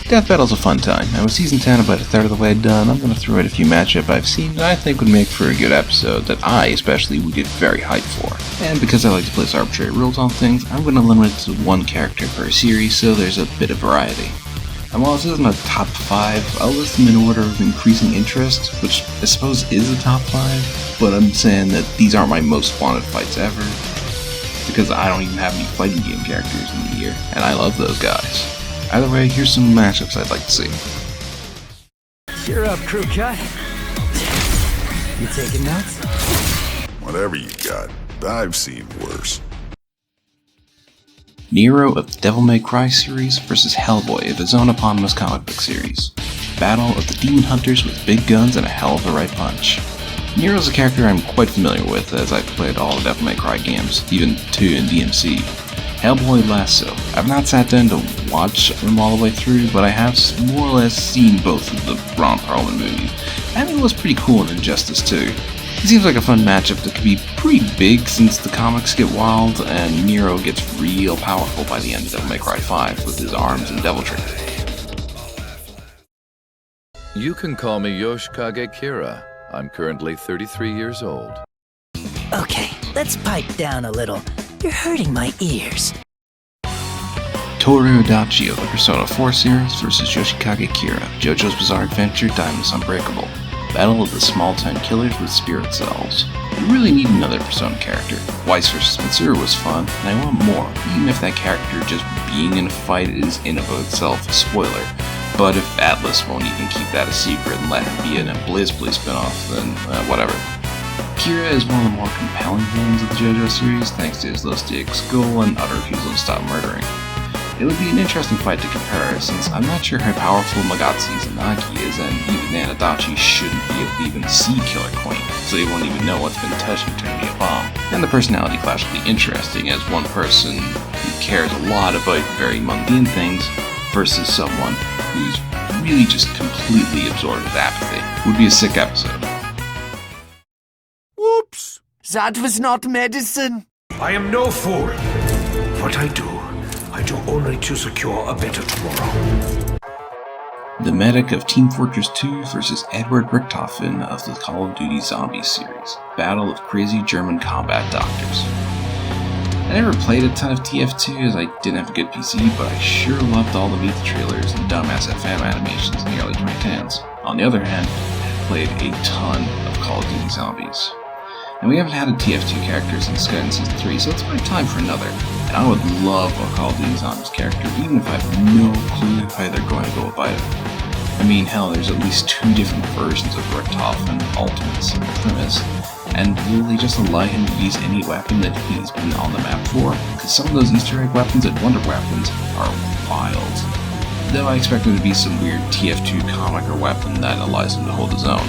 Death Battle's a fun time, and with Season 10 about a third of the way done, I'm going to throw out a few matchups I've seen that I think would make for a good episode that I, especially, would get very hyped for. And because I like to place arbitrary rules on things, I'm going to limit it to one character per series so there's a bit of variety. And while this isn't a top 5, I'll list them in order of increasing interest, which I suppose is a top 5, but I'm saying that these aren't my most wanted fights ever, because I don't even have any fighting game characters in the year, and I love those guys. Either way, here's some matchups I'd like to see. You're up, crew cut. You taking notes? Whatever you got, I've seen worse. Nero of the Devil May Cry series versus Hellboy of his own eponymous comic book series. Battle of the Demon Hunters with big guns and a hell of a right punch. Nero's a character I'm quite familiar with as I've played all the Devil May Cry games, even 2 in DMC. Hellboy less so. I've not sat down to watch them all the way through, but I have more or less seen both of the Ron Perlman movies, and it was pretty cool in Injustice 2. It seems like a fun matchup that could be pretty big since the comics get wild and Nero gets real powerful by the end of Devil May Cry 5 with his arms and deviltry. You can call me Yoshikage Kira. I'm currently 33 years old. Okay, let's pipe down a little. You're hurting my ears. Toru Adachi of the Persona 4 series versus Yoshikage Kira, JoJo's Bizarre Adventure Diamonds Unbreakable. Battle of the Small Town Killers with Spirit Cells. You really need another Persona character. Weiss vs. Mitsuru was fun, and I want more, even if that character just being in a fight is in and of itself a spoiler. But if Atlas won't even keep that a secret and let him be in a Blizz spinoff, then whatever. Kira is one of the more compelling villains of the JoJo series thanks to his low stakes goal and utter refusal to stop murdering. It would be an interesting fight to compare, since I'm not sure how powerful Magatsu Izanagi is, and even then Adachi shouldn't be able to even see Killer Queen, so he won't even know what's been touched and turned to be a bomb. And the personality clash will be interesting, as one person who cares a lot about very mundane things versus someone who's really just completely absorbed with apathy. Would be a sick episode. Whoops! That was not medicine! I am no fool. What I do only to secure a better tomorrow. The medic of Team Fortress 2 versus Edward Richtofen of the Call of Duty Zombies series. Battle of crazy German combat doctors. I never played a ton of TF2 as I didn't have a good PC, but I sure loved all the beta trailers and dumbass FM animations in the early 2010s. On the other hand, I played a ton of Call of Duty Zombies. And we haven't had a TF2 character since Skyrim Season 3, so it's about time for another. And I would love a Call of Duty Zombies character, even if I have no clue how they're going to go about it. I mean, hell, there's at least 2 different versions of Richtofen, Ultimates and Primus, and will they just allow him to use any weapon that he's been on the map for? Because some of those Easter egg weapons and wonder weapons are wild. Though I expect there to be some weird TF2 comic or weapon that allows him to hold his own.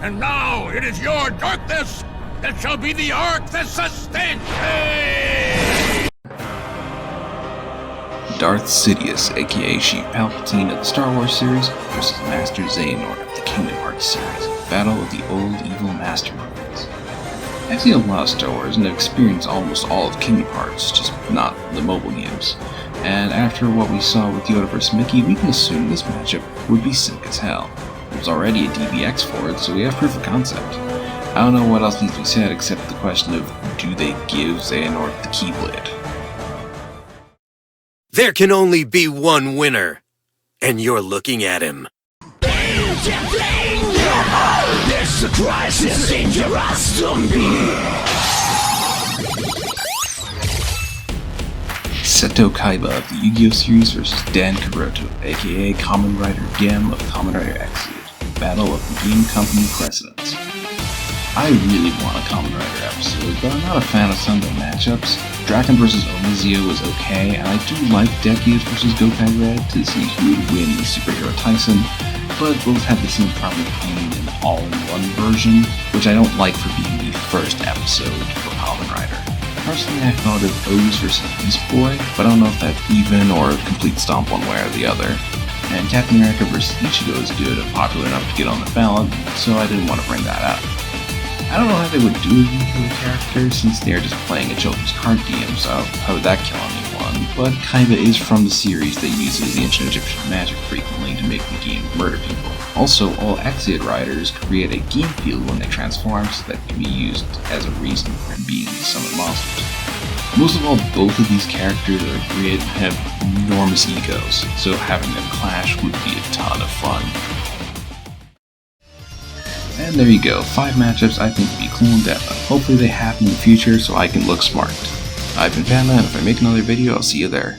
And now it is your darkness that shall be the ark that sustains me! Darth Sidious, aka Sheev Palpatine of the Star Wars series, versus Master Xehanort of the Kingdom Hearts series. Battle of the Old Evil Masterminds. I've seen a lot of Star Wars and have experienced almost all of Kingdom Hearts, just not the mobile games. And after what we saw with Yoda vs. Mickey, we can assume this matchup would be sick as hell. There's already a DBX for it, so we have proof of concept. I don't know what else needs to be said except the question of, do they give Xehanort the Keyblade? There can only be one winner, and you're looking at him. This crisis dangerous to me! Seto Kaiba of the Yu-Gi-Oh! Series versus Dan Kuroto, aka Kamen Rider Gem of Kamen Rider Exodus. Battle of the Game Company Presidents. I really want a Kamen Rider episode, but I'm not a fan of some of the matchups. Draken vs. Omazeo was okay, and I do like Dekius vs. Gokai Red to see who would win the Superhero Tyson, but both had the same problem being an all-in-one version, which I don't like for being the first episode for Kamen Rider. Personally, I thought of O's vs. Beast Boy, but I don't know if that's even or a complete stomp one way or the other. And Captain America vs. Ichigo is good and popular enough to get on the ballot, so I didn't want to bring that up. I don't know how they would do a game for the character, since they are just playing a children's card game, so how would that kill anyone? But Kaiba is from the series that uses the ancient Egyptian magic frequently to make the game murder people. Also, all Exeid riders create a game field when they transform, so that can be used as a reason for being summoned monsters. Most of all, both of these characters are great and have enormous egos, so having them clash would be a ton of fun. And there you go, 5 matchups I think would be cool in Pennma. Hopefully they happen in the future so I can look smart. I've been Pennma, and if I make another video, I'll see you there.